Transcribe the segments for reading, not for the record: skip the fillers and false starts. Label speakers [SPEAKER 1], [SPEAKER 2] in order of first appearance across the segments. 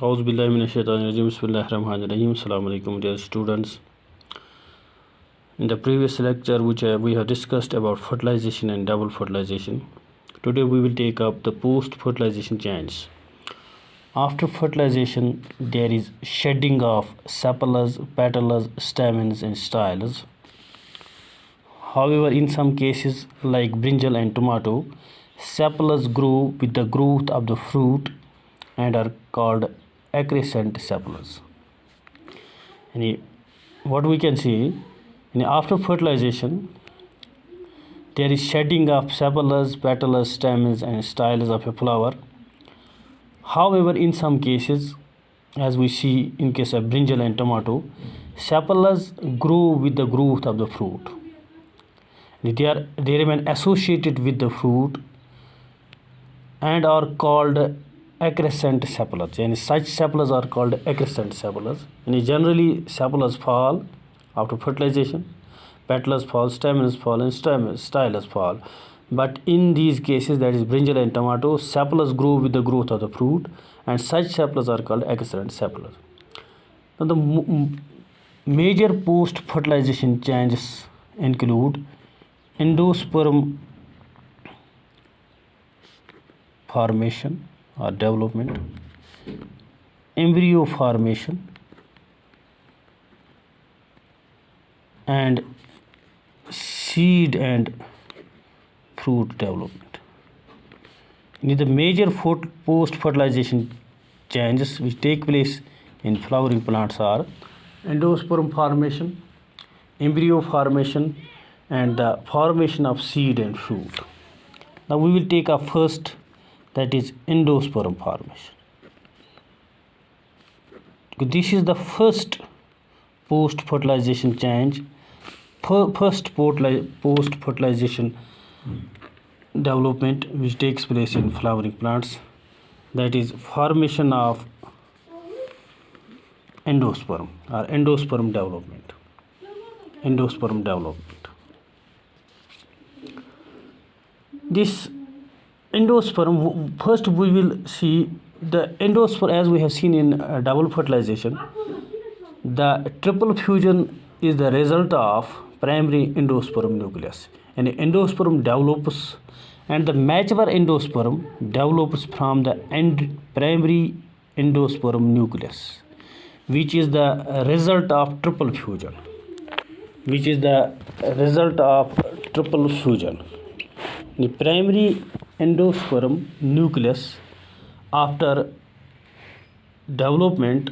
[SPEAKER 1] Auzubillahiminash-shaytanir-rajim. Bismillahir-rahmanir-rahim. Assalamu alaikum, dear students. In the previous lecture, which we have discussed about fertilization and double fertilization, today we will take up the post-fertilization change. After fertilization, there is shedding of sepals, petals, stamens, and styles. However, in some cases, like brinjal and tomato, sepals grow with the growth of the fruit and are called accrescent sepals. And what we can see, after fertilization, there is shedding of sepals, petals, stamens, and styles of a flower. However, in some cases, as we see in case of brinjal and tomato, sepals grow with the growth of the fruit. They remain associated with the fruit and are called accrescent sepals, and such sepals are called accrescent sepals. And generally, sepals fall after fertilization, petals fall, stamens fall, and styles fall. But in these cases, that is brinjal and tomato, sepals grow with the growth of the fruit, and such sepals are called accrescent sepals. Now, the major post-fertilization changes include endosperm formation or development, embryo formation, and seed and fruit development. The major post-fertilization changes which take place in flowering plants are endosperm formation, embryo formation, and the formation of seed and fruit. Now we will take up first, that is endosperm formation. This is the first post-fertilization change, first post-fertilization development which takes place in flowering plants, that is formation of endosperm or endosperm development. This endosperm, first we will see the endosperm. As we have seen in double fertilization, the triple fusion is the result of primary endosperm nucleus, and the endosperm develops, and the mature endosperm develops from the primary endosperm nucleus, which is the result of triple fusion. The primary endosperm nucleus, after development,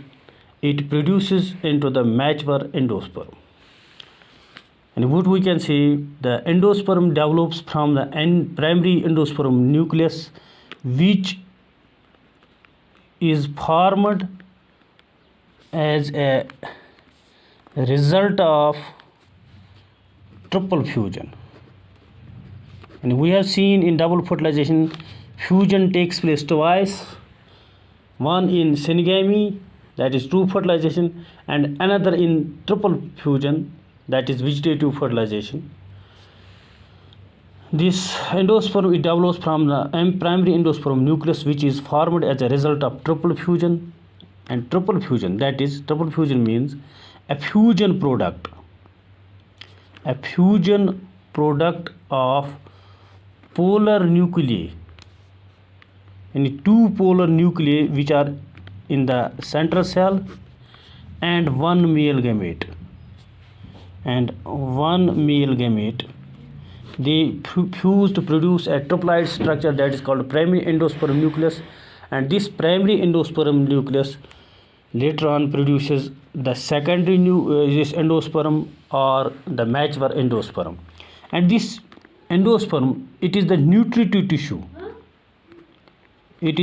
[SPEAKER 1] it produces into the mature endosperm. And what we can see, the endosperm develops from the primary endosperm nucleus, which is formed as a result of triple fusion. And we have seen in double fertilization, fusion takes place twice, one in synegamy, that is true fertilization, and another in triple fusion, that is vegetative fertilization. This endosperm, it develops from the primary endosperm nucleus, which is formed as a result of triple fusion. And triple fusion, that is, triple fusion means a fusion product of polar nuclei, and two polar nuclei which are in the central cell, and one male gamete. They fuse to produce a triploid structure that is called primary endosperm nucleus, and this primary endosperm nucleus later on produces the secondary this endosperm or the mature endosperm. And this endosperm, it is the nutritive tissue. Which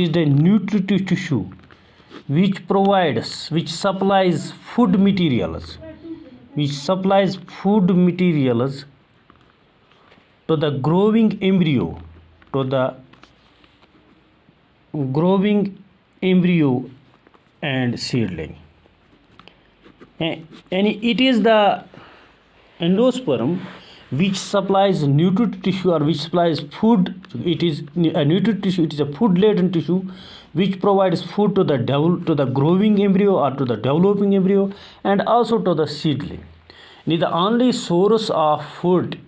[SPEAKER 1] supplies food materials to the growing embryo and seedling. And it is the endosperm which supplies nutritive tissue or which supplies food. It is a nutritive tissue, it is a food laden tissue which provides food to the growing embryo or to the developing embryo, and also to the seedling. The only source of food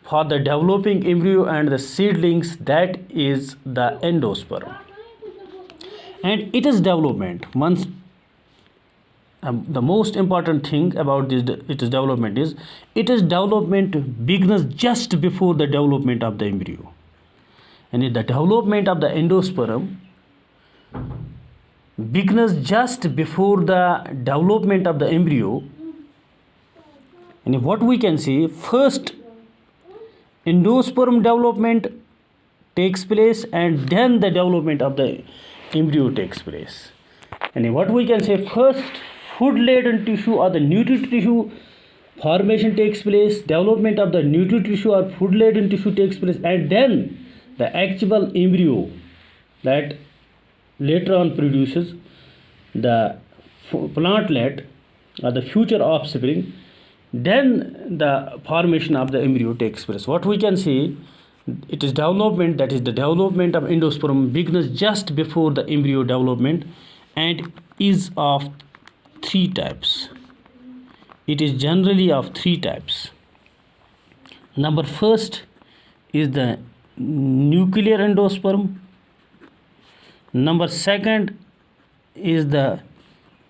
[SPEAKER 1] for the developing embryo and the seedlings, that is the endosperm. And it is development. Once the most important thing about this its development is, its development begins just before the development of the embryo. And the development of the endosperm begins just before the development of the embryo. And what we can see, first endosperm development takes place, and then the development of the embryo takes place. And what we can say, first food laden tissue or the nutrient tissue formation takes place, development of the nutrient tissue or food laden tissue takes place, and then the actual embryo that later on produces the plantlet or the future offspring, then the formation of the embryo takes place. What we can see, it is development, that is the development of endosperm begins just before the embryo development and is of three types. It is generally of three types. Number first is the nuclear endosperm. Number second is the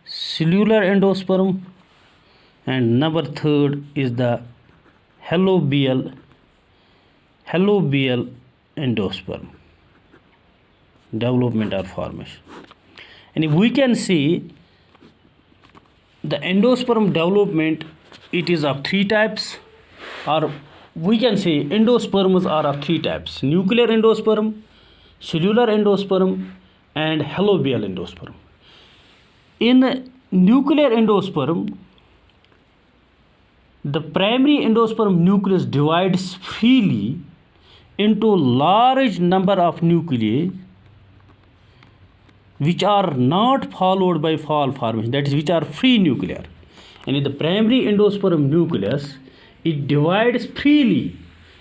[SPEAKER 1] cellular endosperm, and number third is the halobial endosperm development or formation. And if we can see the endosperm development, it is of three types, or we can say endosperms are of three types: nuclear endosperm, cellular endosperm, and halobial endosperm. In nuclear endosperm, the primary endosperm nucleus divides freely into large number of nuclei which are not followed by fall formation, that is, which are free nuclear. And in the primary endosperm nucleus, it divides freely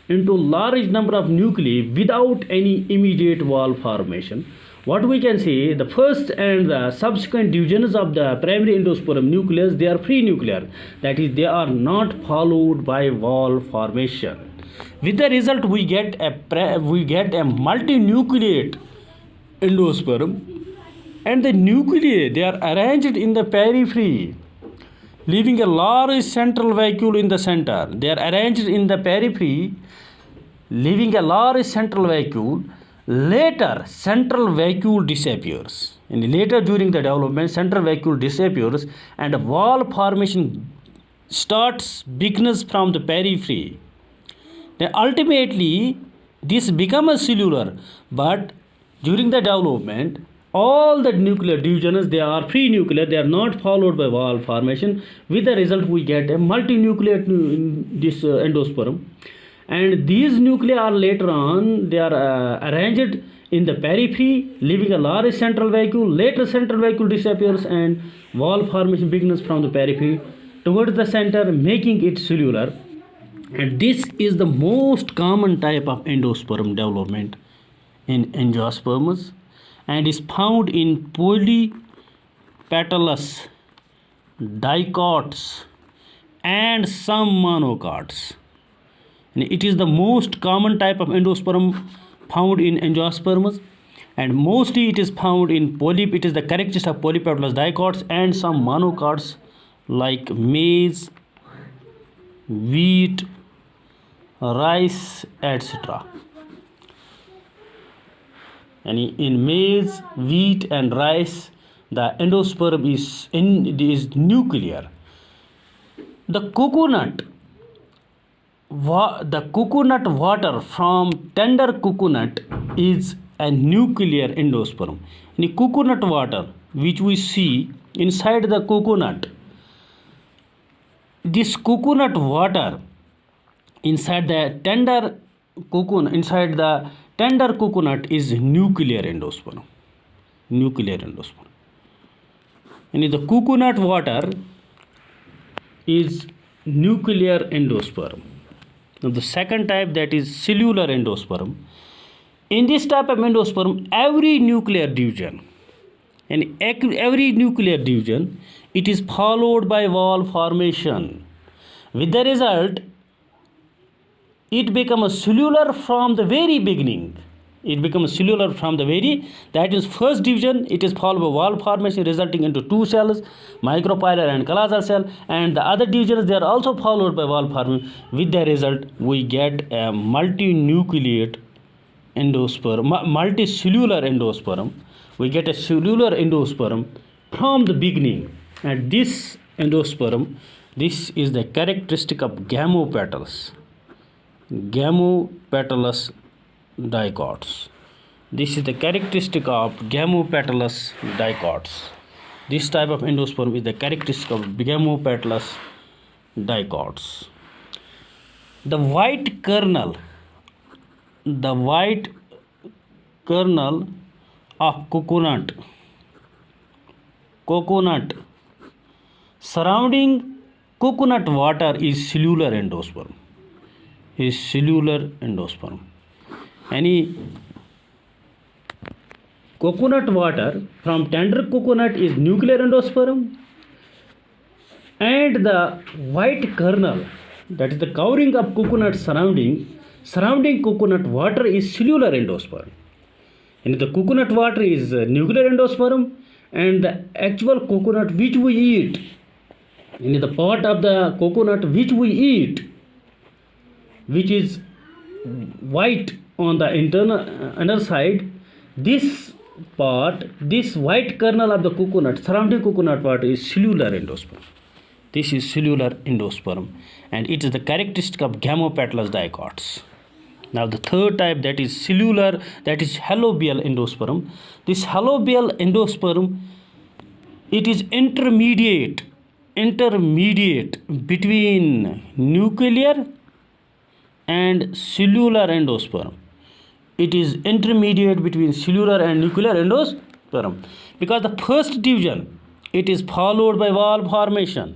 [SPEAKER 1] into large number of nuclei without any immediate wall formation. What we can say, the first and the subsequent divisions of the primary endosperm nucleus, they are free nuclear, that is, they are not followed by wall formation. With the result, we get a multinucleate endosperm, and the nuclei, they are arranged in the periphery, leaving a large central vacuole in the center. They are arranged in the periphery, leaving a large central vacuole. Later, central vacuole disappears. And later during the development, central vacuole disappears and wall formation begins from the periphery. Then ultimately, this becomes cellular, but during the development, all the nuclear divisions, they are free nuclear, they are not followed by wall formation. With the result, we get a multinucleate this endosperm. And these nuclei are later on, they are arranged in the periphery, leaving a large central vacuole. Later central vacuole disappears and wall formation begins from the periphery towards the center, making it cellular. And this is the most common type of endosperm development in angiosperms, and is found in polypetalous, dicots, and some monocots. And it is the most common type of endosperm found in angiosperms, and mostly it is found in it is the characteristic of polypetalous dicots and some monocots like maize, wheat, rice, etc. And in maize, wheat, and rice, the endosperm is nuclear. The coconut water from tender coconut is a nuclear endosperm. In the coconut water, which we see inside the coconut, this coconut water inside the tender coconut, is nuclear endosperm. And the coconut water is nuclear endosperm. Now the second type, that is cellular endosperm. In this type of endosperm, every nuclear division, it is followed by valve formation. With the result, it becomes cellular from the very beginning. That is, first division, it is followed by valve formation resulting into two cells, micropylar and callosal cell, and the other divisions, they are also followed by valve formation. With the result, we get a multinucleate endosperm, multicellular endosperm. We get a cellular endosperm from the beginning, and this endosperm, this is the characteristic of gamopetalous dicots. This is the characteristic of gamopetalous dicots. This type of endosperm is the characteristic of gamopetalous dicots. The white kernel of coconut surrounding coconut water is cellular endosperm. Any coconut water from tender coconut is nuclear endosperm, and the white kernel, that is the covering of coconut surrounding coconut water, is cellular endosperm. And the coconut water is nuclear endosperm, and the actual coconut which we eat, and the part of the coconut which we eat, which is white on the inner side, this white kernel of the coconut surrounding coconut water is cellular endosperm. This is cellular endosperm, and it is the characteristic of gamopetalous dicots. Now the third type, that is cellular, that is halobial endosperm. This halobial endosperm, it is intermediate between nuclear and cellular endosperm. It is intermediate between cellular and nuclear endosperm, because the first division, it is followed by valve formation.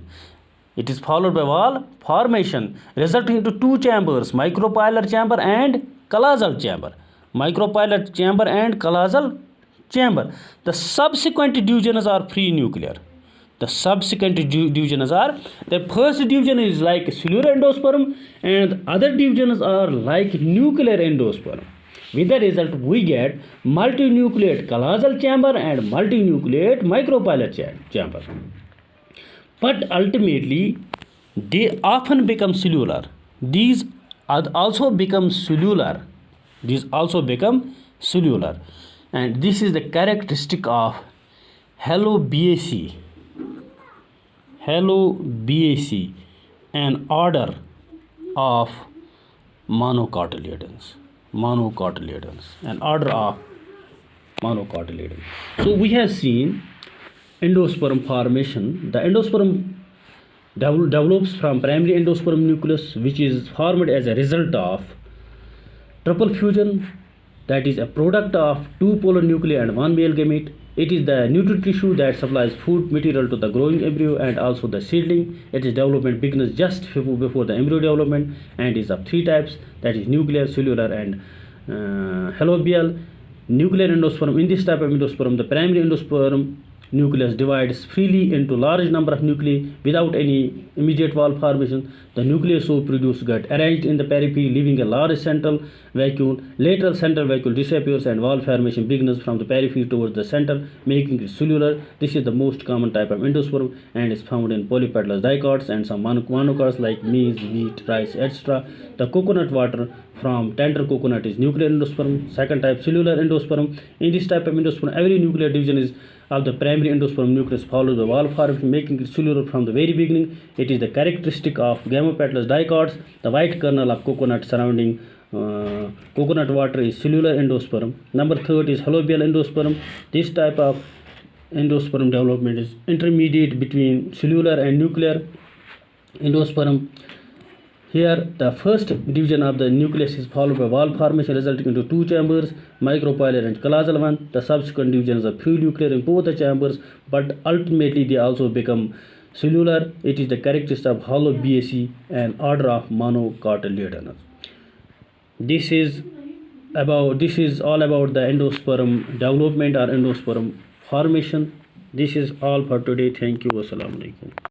[SPEAKER 1] Resulting into two chambers, micropylar chamber and callosal chamber. The subsequent divisions are pre-nuclear. The first division is like cellular endosperm, and other divisions are like nuclear endosperm. With the result, we get multinucleate callosal chamber and multinucleate micropylar chamber. But ultimately, they often become cellular. These also become cellular. And this is the characteristic of Halobiaceae, an order of monocotyledons. So we have seen endosperm formation. The endosperm develops from primary endosperm nucleus, which is formed as a result of triple fusion, that is a product of two polar nuclei and one male gamete. It is the nutrient tissue that supplies food material to the growing embryo and also the seedling. Its development begins just before the embryo development and is of three types, that is nuclear, cellular and halobial. Nuclear endosperm. In this type of endosperm, the primary endosperm nucleus divides freely into large number of nuclei without any immediate valve formation. The nuclei so produced get arranged in the periphery, leaving a large central vacuole. Lateral central vacuole disappears and valve formation begins from the periphery towards the center, making it cellular. This is the most common type of endosperm and is found in polypetalous dicots and some monocots like maize, wheat, rice, etc. The coconut water from tender coconut is nuclear endosperm. Second type, cellular endosperm. In this type of endosperm, every nuclear division is of the primary endosperm nucleus followed by valve formation, making it cellular from the very beginning. It is the characteristic of gamopetalous dicots. The white kernel of coconut surrounding coconut water is cellular endosperm. Number third is halobial endosperm. This type of endosperm development is intermediate between cellular and nuclear endosperm. Here, the first division of the nucleus is followed by valve formation resulting into two chambers, micropylar and callosal one. The subsequent divisions are pre-nuclear in both the chambers, but ultimately they also become cellular. It is the characteristic of Halobiaceae, an order of monocotyledons. This is about this is all about the endosperm development or endosperm formation. This is all for today. Thank you. Assalamu alaikum.